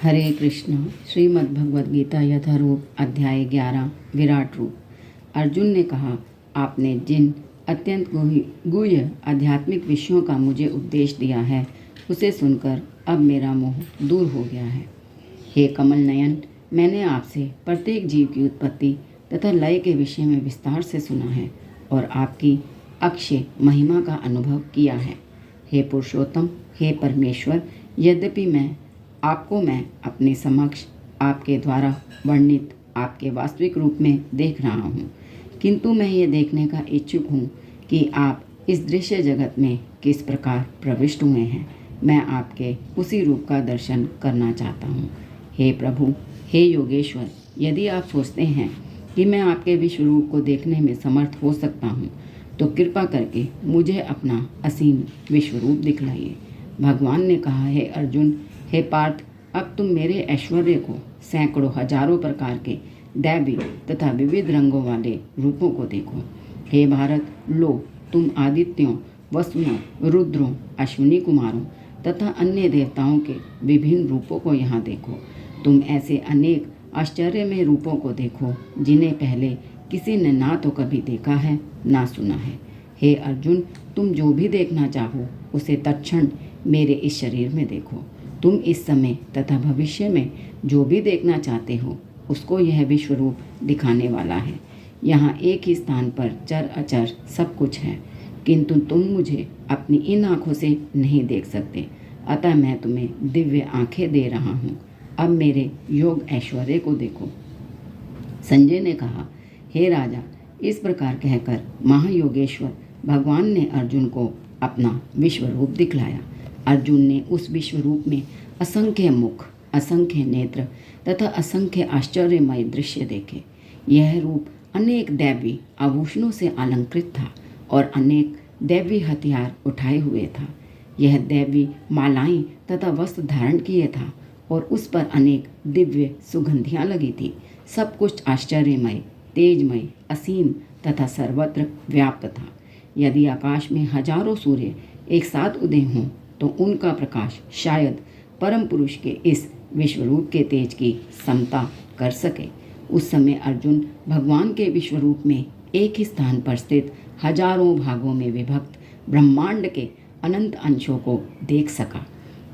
हरे कृष्ण। श्रीमद् भगवद गीता यथारूप अध्याय 11 विराट रूप। अर्जुन ने कहा, आपने जिन अत्यंत गुह्य आध्यात्मिक विषयों का मुझे उपदेश दिया है उसे सुनकर अब मेरा मोह दूर हो गया है। हे कमल नयन, मैंने आपसे प्रत्येक जीव की उत्पत्ति तथा लय के विषय में विस्तार से सुना है और आपकी अक्षय महिमा का अनुभव किया है। हे पुरुषोत्तम, हे परमेश्वर, यद्यपि मैं अपने समक्ष आपके द्वारा वर्णित आपके वास्तविक रूप में देख रहा हूँ, किंतु मैं ये देखने का इच्छुक हूँ कि आप इस दृश्य जगत में किस प्रकार प्रविष्ट हुए हैं। मैं आपके उसी रूप का दर्शन करना चाहता हूँ। हे प्रभु, हे योगेश्वर, यदि आप सोचते हैं कि मैं आपके विश्व रूप को देखने में समर्थ हो सकता हूँ तो कृपा करके मुझे अपना असीम विश्व रूप दिखलाइए। भगवान ने कहा, हे अर्जुन, हे पार्थ, अब तुम मेरे ऐश्वर्य को सैकड़ों हजारों प्रकार के दैवी तथा विविध रंगों वाले रूपों को देखो। हे भारत, लो तुम आदित्यों, वसुओं, रुद्रों, अश्विनी कुमारों तथा अन्य देवताओं के विभिन्न रूपों को यहाँ देखो। तुम ऐसे अनेक आश्चर्यमय रूपों को देखो जिन्हें पहले किसी ने ना तो कभी देखा है ना सुना है। हे अर्जुन, तुम जो भी देखना चाहो उसे तत्क्षण मेरे इस शरीर में देखो। तुम इस समय तथा भविष्य में जो भी देखना चाहते हो उसको यह विश्व रूप दिखाने वाला है। यहाँ एक ही स्थान पर चर अचर सब कुछ है, किंतु तुम मुझे अपनी इन आँखों से नहीं देख सकते, अतः मैं तुम्हें दिव्य आँखें दे रहा हूँ। अब मेरे योग ऐश्वर्य को देखो। संजय ने कहा, हे राजा, इस प्रकार कहकर महायोगेश्वर भगवान ने अर्जुन को अपना विश्व रूप दिखलाया। अर्जुन ने उस विश्व रूप में असंख्य मुख, असंख्य नेत्र तथा असंख्य आश्चर्यमय दृश्य देखे। यह रूप अनेक दैवी आभूषणों से अलंकृत था और अनेक दैवी हथियार उठाए हुए था। यह दैवी मालाएं तथा वस्त्र धारण किए था और उस पर अनेक दिव्य सुगंधियां लगी थी। सब कुछ आश्चर्यमय, तेजमय, असीम तथा सर्वत्र व्याप्त था। यदि आकाश में हजारों सूर्य एक साथ उदय हों तो उनका प्रकाश शायद परम पुरुष के इस विश्वरूप के तेज की समता कर सके। उस समय अर्जुन भगवान के विश्वरूप में एक ही स्थान पर स्थित हजारों भागों में विभक्त ब्रह्मांड के अनंत अंशों को देख सका।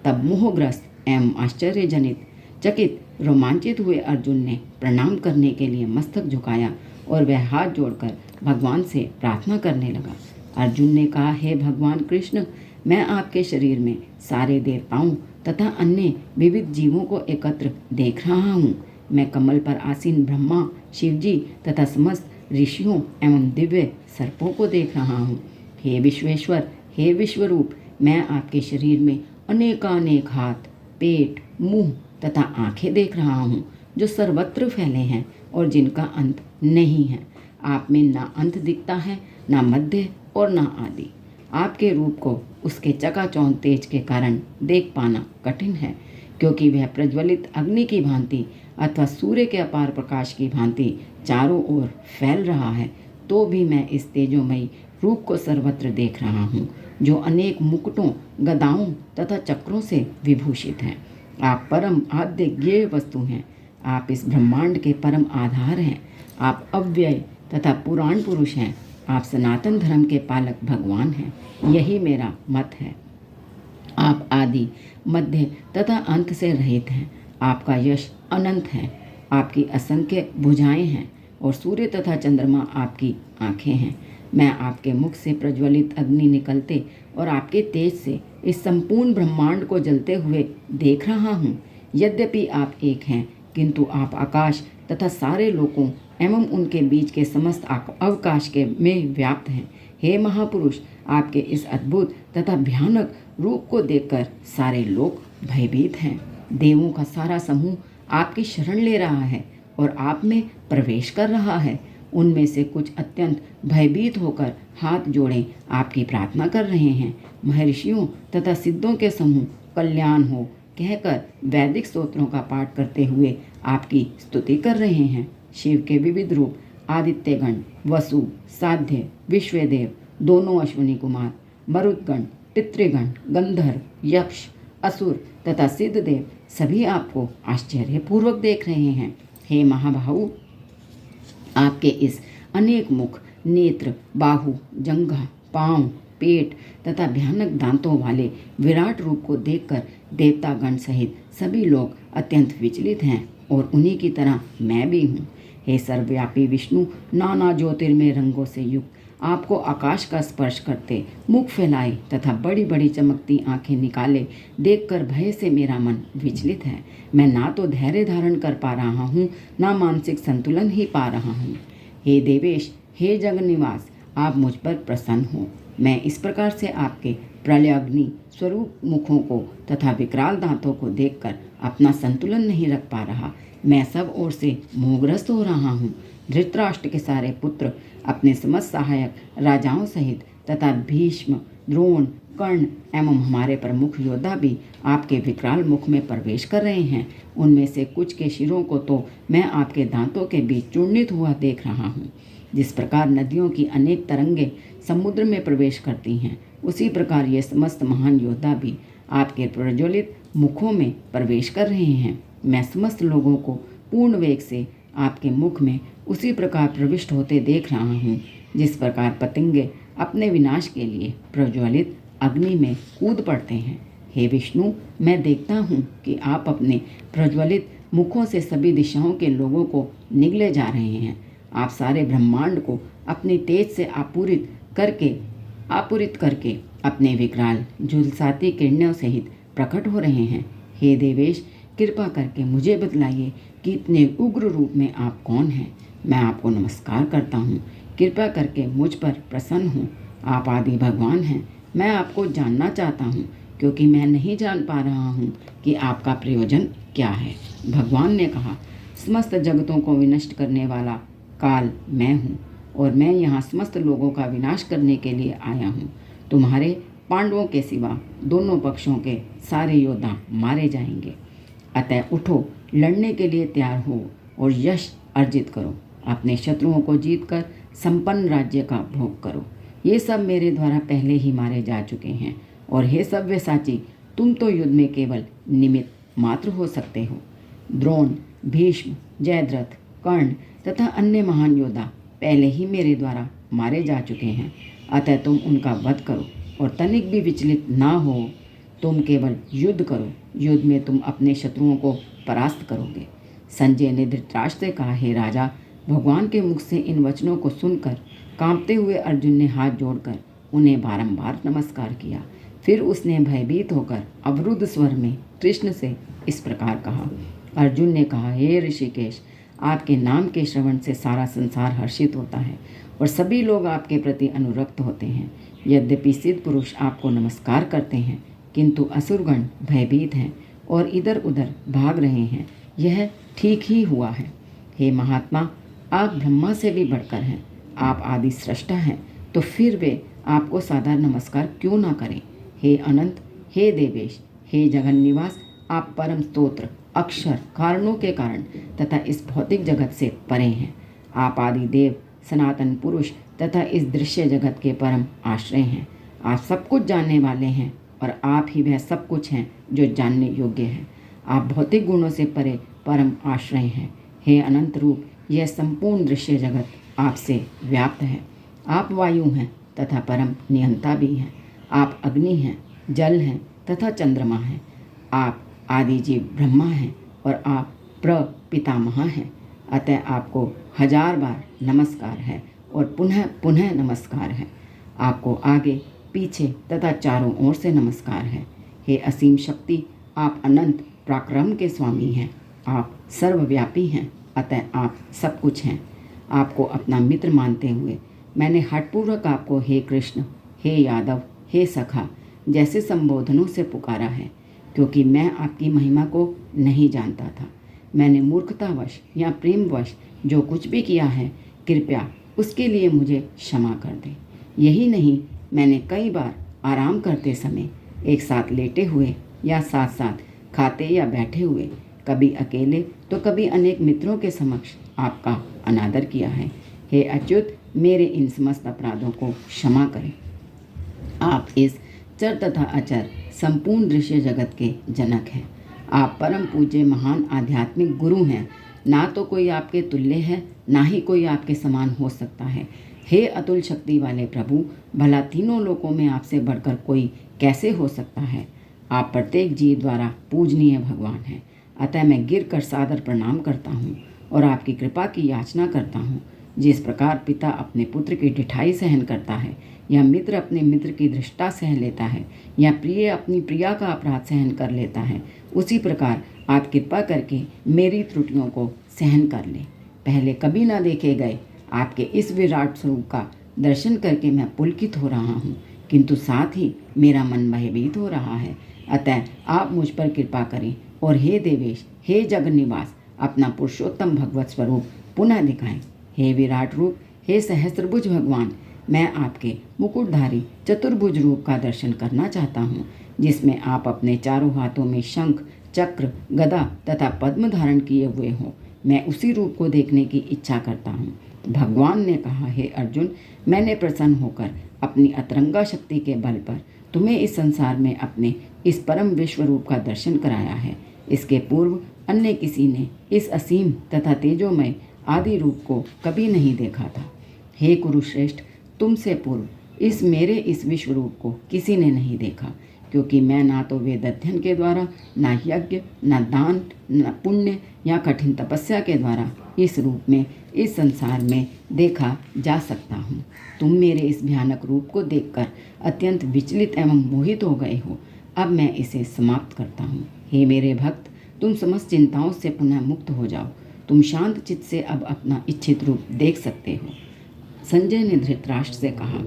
तब मोहग्रस्त एवं आश्चर्यजनित चकित रोमांचित हुए अर्जुन ने प्रणाम करने के लिए मस्तक झुकाया और वह हाथ जोड़कर भगवान से प्रार्थना करने लगा। अर्जुन ने कहा, हे भगवान कृष्ण, मैं आपके शरीर में सारे देवताओं तथा अन्य विविध जीवों को एकत्र देख रहा हूँ। मैं कमल पर आसीन ब्रह्मा, शिवजी तथा समस्त ऋषियों एवं दिव्य सर्पों को देख रहा हूँ। हे विश्वेश्वर, हे विश्वरूप, मैं आपके शरीर में अनेकानेक हाथ, पेट, मुंह तथा आंखें देख रहा हूँ जो सर्वत्र फैले हैं और जिनका अंत नहीं है। आप में ना अंत दिखता है, ना मध्य और ना आदि। आपके रूप को उसके चकाचौंध तेज के कारण देख पाना कठिन है, क्योंकि वह प्रज्वलित अग्नि की भांति अथवा सूर्य के अपार प्रकाश की भांति चारों ओर फैल रहा है। तो भी मैं इस तेजोमयी रूप को सर्वत्र देख रहा हूँ, जो अनेक मुकुटों, गदाओं तथा चक्रों से विभूषित हैं। आप परम आद्य ज्ञेय वस्तु हैं। आप इस ब्रह्मांड के परम आधार हैं। आप अव्यय तथा पुराण पुरुष हैं। आप सनातन धर्म के पालक भगवान हैं। यही मेरा मत है। आप आदि, मध्य तथा अंत से रहित हैं। आपका यश अनंत है। आपकी असंख्य भुजाएं हैं और सूर्य तथा चंद्रमा आपकी आंखें हैं। मैं आपके मुख से प्रज्वलित अग्नि निकलते और आपके तेज से इस संपूर्ण ब्रह्मांड को जलते हुए देख रहा हूँ। यद्यपि आप एक हैं, किंतु आप आकाश तथा सारे लोकों एवं उनके बीच के समस्त अवकाश के में व्याप्त हैं। हे महापुरुष, आपके इस अद्भुत तथा भयानक रूप को देखकर सारे लोग भयभीत हैं। देवों का सारा समूह आपकी शरण ले रहा है और आप में प्रवेश कर रहा है। उनमें से कुछ अत्यंत भयभीत होकर हाथ जोड़े आपकी प्रार्थना कर रहे हैं। महर्षियों तथा सिद्धों के समूह कल्याण हो कहकर वैदिक स्तोत्रों का पाठ करते हुए आपकी स्तुति कर रहे हैं। शिव के विविध रूप आदित्यगण, वसु, साध्य, विश्वदेव, दोनों अश्विनी कुमार, मरुदगण, पितृगण, गंधर्व, यक्ष, असुर तथा सिद्धदेव सभी आपको आश्चर्यपूर्वक देख रहे हैं। हे महाबाहु, आपके इस अनेक मुख, नेत्र, बाहु, जंघा, पांव, पेट तथा भयानक दांतों वाले विराट रूप को देखकर देवतागण सहित सभी लोग अत्यंत विचलित हैं और उन्हीं की तरह मैं भी हूँ। हे सर्वव्यापी विष्णु, नाना ज्योतिर्मय रंगों से युक्त आपको आकाश का स्पर्श करते, मुख फैलाए तथा बड़ी बड़ी चमकती आंखें निकाले देखकर भय से मेरा मन विचलित है। मैं ना तो धैर्य धारण कर पा रहा हूँ, ना मानसिक संतुलन ही पा रहा हूँ। हे देवेश, हे जगन्निवास, आप मुझ पर प्रसन्न हो। मैं इस प्रकार से आपके प्रलयाग्नि स्वरूप मुखों को तथा विकराल दांतों को देखकर अपना संतुलन नहीं रख पा रहा। मैं सब ओर से मोहग्रस्त हो रहा हूँ। धृतराष्ट्र के सारे पुत्र अपने समस्त सहायक राजाओं सहित तथा भीष्म, द्रोण, कर्ण एवं हमारे प्रमुख योद्धा भी आपके विकराल मुख में प्रवेश कर रहे हैं। उनमें से कुछ के शिरों को तो मैं आपके दांतों के बीच चूर्णित हुआ देख रहा हूँ। जिस प्रकार नदियों की अनेक तरंगें समुद्र में प्रवेश करती हैं, उसी प्रकार ये समस्त महान योद्धा भी आपके प्रज्वलित मुखों में प्रवेश कर रहे हैं। मैं समस्त लोगों को पूर्ण वेग से आपके मुख में उसी प्रकार प्रविष्ट होते देख रहा हूँ, जिस प्रकार पतंगे अपने विनाश के लिए प्रज्वलित अग्नि में कूद पड़ते हैं। हे विष्णु, मैं देखता हूँ कि आप अपने प्रज्वलित मुखों से सभी दिशाओं के लोगों को निगले जा रहे हैं। आप सारे ब्रह्मांड को अपनी तेज से आपूरित करके अपने विकराल झुलसाती किरणों सहित प्रकट हो रहे हैं। हे देवेश, कृपा करके मुझे बतलाइए कि इतने उग्र रूप में आप कौन हैं। मैं आपको नमस्कार करता हूँ। कृपा करके मुझ पर प्रसन्न हो। आप आदि भगवान हैं। मैं आपको जानना चाहता हूँ, क्योंकि मैं नहीं जान पा रहा हूँ कि आपका प्रयोजन क्या है। भगवान ने कहा, समस्त जगतों को विनष्ट करने वाला काल मैं हूँ और मैं यहाँ समस्त लोगों का विनाश करने के लिए आया हूँ। तुम्हारे पांडवों के सिवा दोनों पक्षों के सारे योद्धा मारे जाएंगे। अतः उठो, लड़ने के लिए तैयार हो और यश अर्जित करो। अपने शत्रुओं को जीतकर संपन्न राज्य का भोग करो। ये सब मेरे द्वारा पहले ही मारे जा चुके हैं और हे सव्यसाची, तुम तो युद्ध में केवल निमित्त मात्र हो सकते हो। द्रोण, भीष्म, जयद्रथ, कर्ण तथा अन्य महान योद्धा पहले ही मेरे द्वारा मारे जा चुके हैं। अतः तुम उनका वध करो और तनिक भी विचलित ना हो। तुम केवल युद्ध करो। युद्ध में तुम अपने शत्रुओं को परास्त करोगे। संजय ने धृतराष्ट्र से कहा, हे राजा, भगवान के मुख से इन वचनों को सुनकर कांपते हुए अर्जुन ने हाथ जोड़कर उन्हें बारंबार नमस्कार किया। फिर उसने भयभीत होकर अवरुद्ध स्वर में कृष्ण से इस प्रकार कहा। अर्जुन ने कहा, हे ऋषिकेश, आपके नाम के श्रवण से सारा संसार हर्षित होता है और सभी लोग आपके प्रति अनुरक्त होते हैं। यद्यपि सिद्ध पुरुष आपको नमस्कार करते हैं, किंतु असुरगण भयभीत हैं और इधर उधर भाग रहे हैं। यह ठीक ही हुआ है। हे महात्मा, आप ब्रह्मा से भी बढ़कर हैं। आप आदि सृष्टा हैं, तो फिर वे आपको साधारण नमस्कार क्यों ना करें। हे अनंत, हे देवेश, हे जगन्निवास, आप परम स्तोत्र, अक्षर, कारणों के कारण तथा इस भौतिक जगत से परे हैं। आप आदि देव, सनातन पुरुष तथा इस दृश्य जगत के परम आश्रय हैं। आप सब कुछ जानने वाले हैं और आप ही वह सब कुछ हैं जो जानने योग्य है। आप भौतिक गुणों से परे परम आश्रय हैं। हे अनंत रूप, यह संपूर्ण दृश्य जगत आपसे व्याप्त है। आप वायु हैं तथा परम नियंता भी हैं। आप अग्नि हैं, जल हैं तथा चंद्रमा हैं। आप आदि जीव ब्रह्मा हैं और आप प्रपितामह हैं। अतः आपको 1000 बार नमस्कार है और पुनः पुनः नमस्कार है। आपको आगे, पीछे तथा चारों ओर से नमस्कार है। हे असीम शक्ति, आप अनंत पराक्रम के स्वामी हैं। आप सर्वव्यापी हैं, अतः आप सब कुछ हैं। आपको अपना मित्र मानते हुए मैंने हठपूर्वक आपको हे कृष्ण, हे यादव, हे सखा जैसे संबोधनों से पुकारा है, क्योंकि मैं आपकी महिमा को नहीं जानता था। मैंने मूर्खतावश या प्रेमवश जो कुछ भी किया है, कृपया उसके लिए मुझे क्षमा कर दें। यही नहीं, मैंने कई बार आराम करते समय, एक साथ लेटे हुए या साथ साथ खाते या बैठे हुए, कभी अकेले तो कभी अनेक मित्रों के समक्ष आपका अनादर किया है। हे अच्युत, मेरे इन समस्त अपराधों को क्षमा करें। आप इस चर तथा अचर संपूर्ण दृश्य जगत के जनक हैं। आप परम पूज्य महान आध्यात्मिक गुरु हैं। ना तो कोई आपके तुल्य है, ना ही कोई आपके समान हो सकता है। हे अतुल शक्ति वाले प्रभु, भला तीनों लोकों में आपसे बढ़कर कोई कैसे हो सकता है। आप प्रत्येक जीव द्वारा पूजनीय भगवान हैं। अतः मैं गिर कर सादर प्रणाम करता हूँ और आपकी कृपा की याचना करता हूँ। जिस प्रकार पिता अपने पुत्र की ढिठाई सहन करता है, या मित्र अपने मित्र की धृष्टता सह लेता है, या प्रिय अपनी प्रिया का अपराध सहन कर लेता है, उसी प्रकार आप कृपा करके मेरी त्रुटियों को सहन कर लें। पहले कभी ना देखे गए आपके इस विराट स्वरूप का दर्शन करके मैं पुलकित हो रहा हूँ, किंतु साथ ही मेरा मन भयभीत हो रहा है। अतः आप मुझ पर कृपा करें और हे देवेश, हे जगन्निवास, अपना पुरुषोत्तम भगवत स्वरूप पुनः दिखाएं। हे विराट रूप, हे सहस्त्रभुज भगवान, मैं आपके मुकुटधारी चतुर्भुज रूप का दर्शन करना चाहता हूँ, जिसमें आप अपने चारों हाथों में शंख, चक्र, गदा तथा पद्म धारण किए हुए हों। मैं उसी रूप को देखने की इच्छा करता हूँ। भगवान ने कहा, हे अर्जुन, मैंने प्रसन्न होकर अपनी अतरंगा शक्ति के बल पर तुम्हें इस संसार में अपने इस परम विश्व रूप का दर्शन कराया है। इसके पूर्व अन्य किसी ने इस असीम तथा तेजोमय आदि रूप को कभी नहीं देखा था। हे कुरुश्रेष्ठ, तुमसे पूर्व इस विश्व रूप को किसी ने नहीं देखा, क्योंकि मैं ना तो वेद अध्ययन के द्वारा, ना यज्ञ, ना दान, ना पुण्य या कठिन तपस्या के द्वारा इस रूप में इस संसार में देखा जा सकता हूँ। तुम मेरे इस भयानक रूप को देखकर अत्यंत विचलित एवं मोहित हो गए हो। अब मैं इसे समाप्त करता हूँ। हे मेरे भक्त, तुम समस्त चिंताओं से पुनः मुक्त हो जाओ। तुम शांत चित्त से अब अपना इच्छित रूप देख सकते हो। संजय ने धृतराष्ट्र से कहा।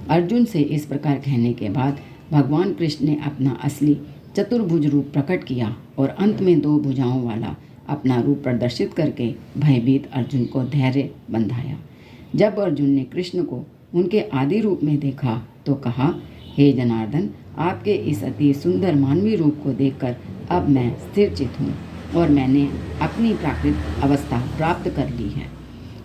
अर्जुन से इस प्रकार कहने के बाद भगवान कृष्ण ने अपना असली चतुर्भुज रूप प्रकट किया और अंत में 2 भुजाओं वाला अपना रूप प्रदर्शित करके भयभीत अर्जुन को धैर्य बंधाया। जब अर्जुन ने कृष्ण को उनके आदि रूप में देखा तो कहा, हे जनार्दन, आपके इस अति सुंदर मानवीय रूप को देखकर अब मैं स्थिर चित हूँ और मैंने अपनी प्राकृत अवस्था प्राप्त कर ली है।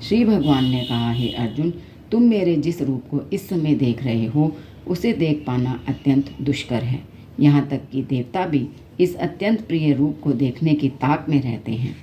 श्री भगवान ने कहा, हे अर्जुन, तुम मेरे जिस रूप को इस समय देख रहे हो उसे देख पाना अत्यंत दुष्कर है। यहाँ तक कि देवता भी इस अत्यंत प्रिय रूप को देखने की ताक में रहते हैं।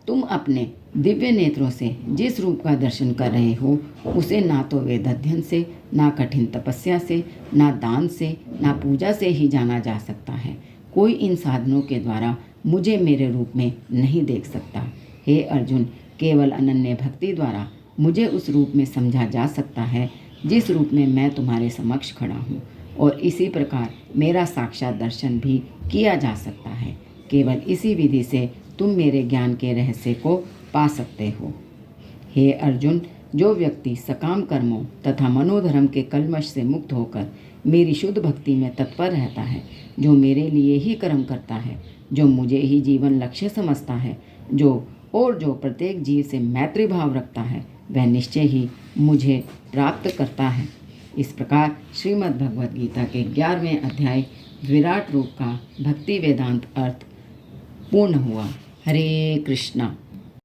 तुम अपने दिव्य नेत्रों से जिस रूप का दर्शन कर रहे हो उसे ना तो वेद अध्ययन से, ना कठिन तपस्या से, ना दान से, ना पूजा से ही जाना जा सकता है। कोई इन साधनों के द्वारा मुझे मेरे रूप में नहीं देख सकता। हे अर्जुन, केवल अनन्य भक्ति द्वारा मुझे उस रूप में समझा जा सकता है जिस रूप में मैं तुम्हारे समक्ष खड़ा हूँ, और इसी प्रकार मेरा साक्षात दर्शन भी किया जा सकता है। केवल इसी विधि से तुम मेरे ज्ञान के रहस्य को पा सकते हो। हे अर्जुन, जो व्यक्ति सकाम कर्मों तथा मनोधर्म के कलमश से मुक्त होकर मेरी शुद्ध भक्ति में तत्पर रहता है, जो मेरे लिए ही कर्म करता है, जो मुझे ही जीवन लक्ष्य समझता है, जो प्रत्येक जीव से मैत्री भाव रखता है, वह निश्चय ही मुझे प्राप्त करता है। इस प्रकार श्रीमद् भगवद गीता के 11वें अध्याय विराट रूप का भक्ति वेदांत अर्थ पूर्ण हुआ। हरे कृष्णा।